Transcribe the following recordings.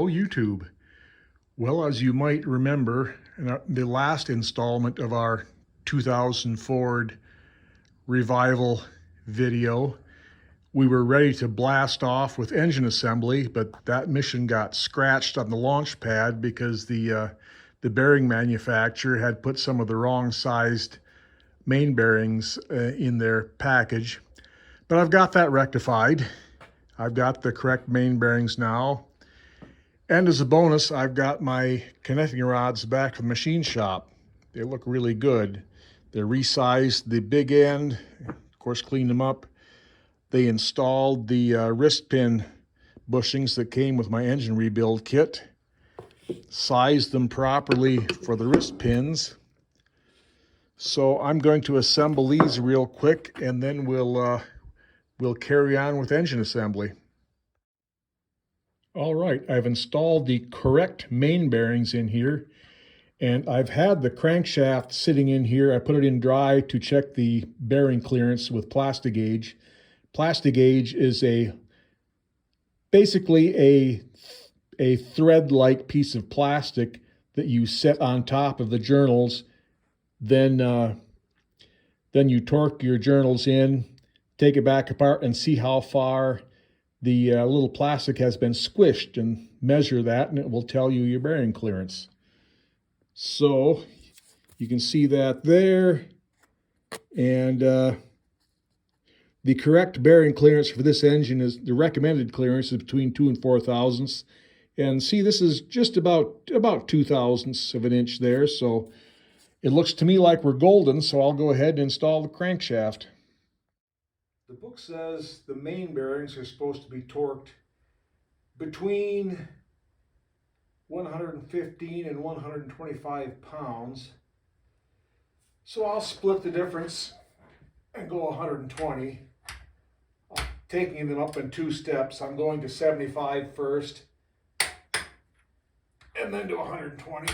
YouTube. Well, as you might remember, in the last installment of our 2000 Ford revival video, we were ready to blast off with engine assembly, but that mission got scratched on the launch pad because the bearing manufacturer had put some of the wrong sized main bearings in their package. But I've got that rectified. I've got the correct main bearings now. And as a bonus, I've got my connecting rods back from the machine shop. They look really good. They resized the big end, of course cleaned them up. They installed the wrist pin bushings that came with my engine rebuild kit, sized them properly for the wrist pins. So I'm going to assemble these real quick, and then we'll carry on with engine assembly. All right, I've installed the correct main bearings in here, and I've had the crankshaft sitting in here. I put it in dry to check the bearing clearance with Plastigauge. Plastigauge is basically a thread-like piece of plastic that you set on top of the journals. Then you torque your journals in, take it back apart, and see how far the little plastic has been squished, and measure that, and it will tell you your bearing clearance. So you can see that there, and the correct bearing clearance for this engine is, the recommended clearance is between 2 and 4 thousandths. And see, this is just about 2 thousandths of an inch there, so it looks to me like we're golden, so I'll go ahead and install the crankshaft. The book says the main bearings are supposed to be torqued between 115 and 125 pounds. So I'll split the difference and go 120. Taking them up in 2 steps. I'm going to 75 first and then to 120.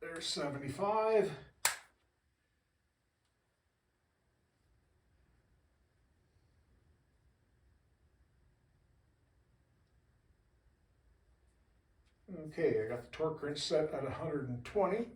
There's 75. Okay, I got the torque wrench set at 120.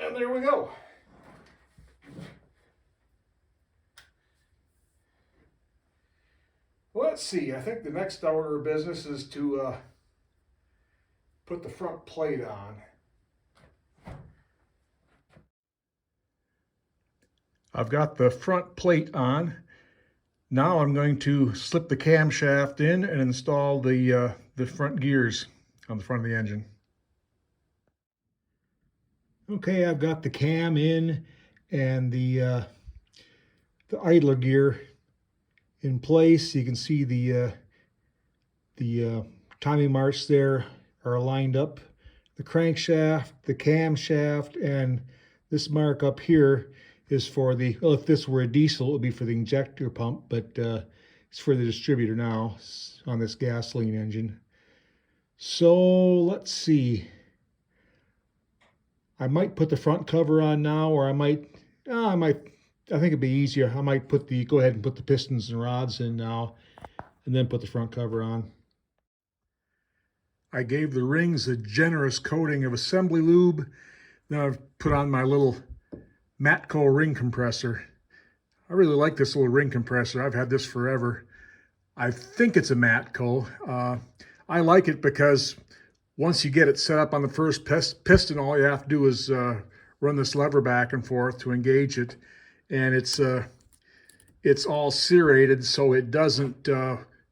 And there we go. Let's see, I think the next order of business is to put the front plate on. I've got the front plate on. Now I'm going to slip the camshaft in and install the front gears on the front of the engine. Okay, I've got the cam in and the idler gear in place. You can see the timing marks there are lined up. The crankshaft, the camshaft, and this mark up here is for the, well, if this were a diesel, it would be for the injector pump, but it's for the distributor now on this gasoline engine. So let's see. I might put the front cover on now, or I think it'd be easier. I might go ahead and put the pistons and rods in now, and then put the front cover on. I gave the rings a generous coating of assembly lube. Now I've put on my little Matco ring compressor. I really like this little ring compressor. I've had this forever. I think it's a Matco. I like it because once you get it set up on the first piston, all you have to do is run this lever back and forth to engage it. And it's all serrated, so it doesn't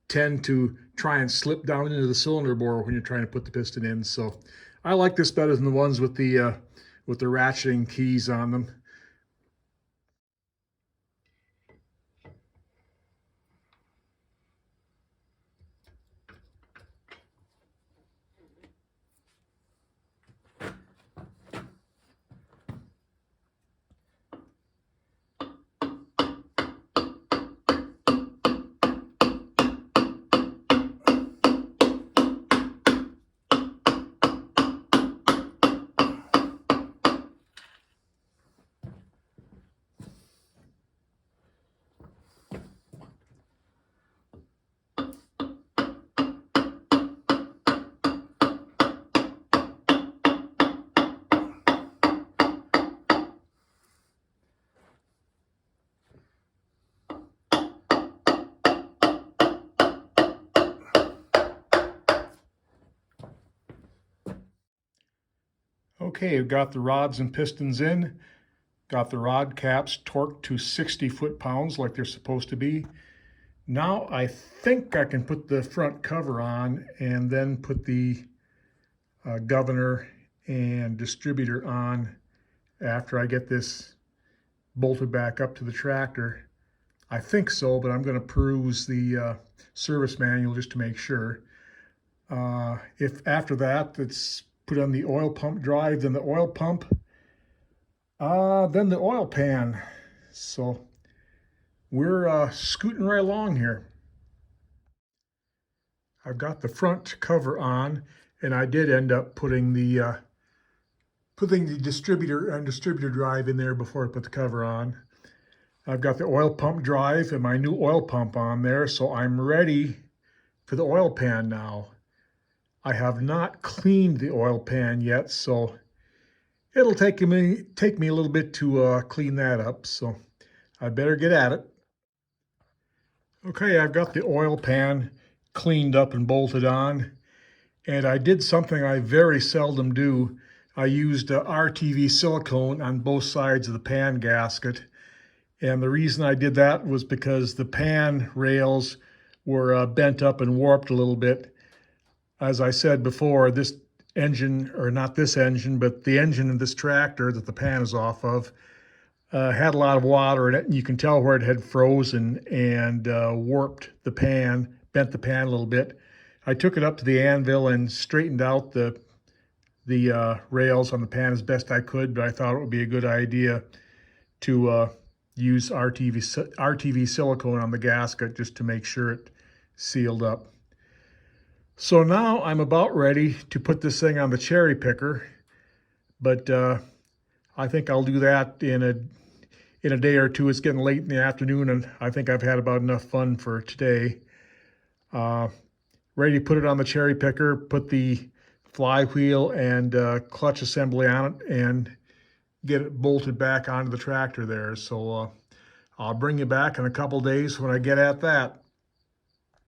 tend to try and slip down into the cylinder bore when you're trying to put the piston in. So I like this better than the ones with the ratcheting keys on them. Okay, I've got the rods and pistons in, got the rod caps torqued to 60 foot-pounds like they're supposed to be. Now I think I can put the front cover on and then put the governor and distributor on after I get this bolted back up to the tractor. I think so, but I'm going to peruse the service manual just to make sure. If after that it's put on the oil pump drive, then the oil pump, then the oil pan. So we're scooting right along here. I've got the front cover on, and I did end up putting the distributor and distributor drive in there before I put the cover on. I've got the oil pump drive and my new oil pump on there, so I'm ready for the oil pan now. I have not cleaned the oil pan yet, so it'll take me a little bit to clean that up, so I better get at it. Okay, I've got the oil pan cleaned up and bolted on, and I did something I very seldom do. I used RTV silicone on both sides of the pan gasket, and the reason I did that was because the pan rails were bent up and warped a little bit. As I said before, this engine, or not this engine, but the engine of this tractor that the pan is off of, had a lot of water in it, and you can tell where it had frozen and warped the pan, bent the pan a little bit. I took it up to the anvil and straightened out the rails on the pan as best I could, but I thought it would be a good idea to use RTV silicone on the gasket just to make sure it sealed up. So now I'm about ready to put this thing on the cherry picker, but I think I'll do that in a day or two. It's getting late in the afternoon, and I think I've had about enough fun for today. Ready to put it on the cherry picker, put the flywheel and clutch assembly on it, and get it bolted back onto the tractor there. So I'll bring you back in a couple days when I get at that.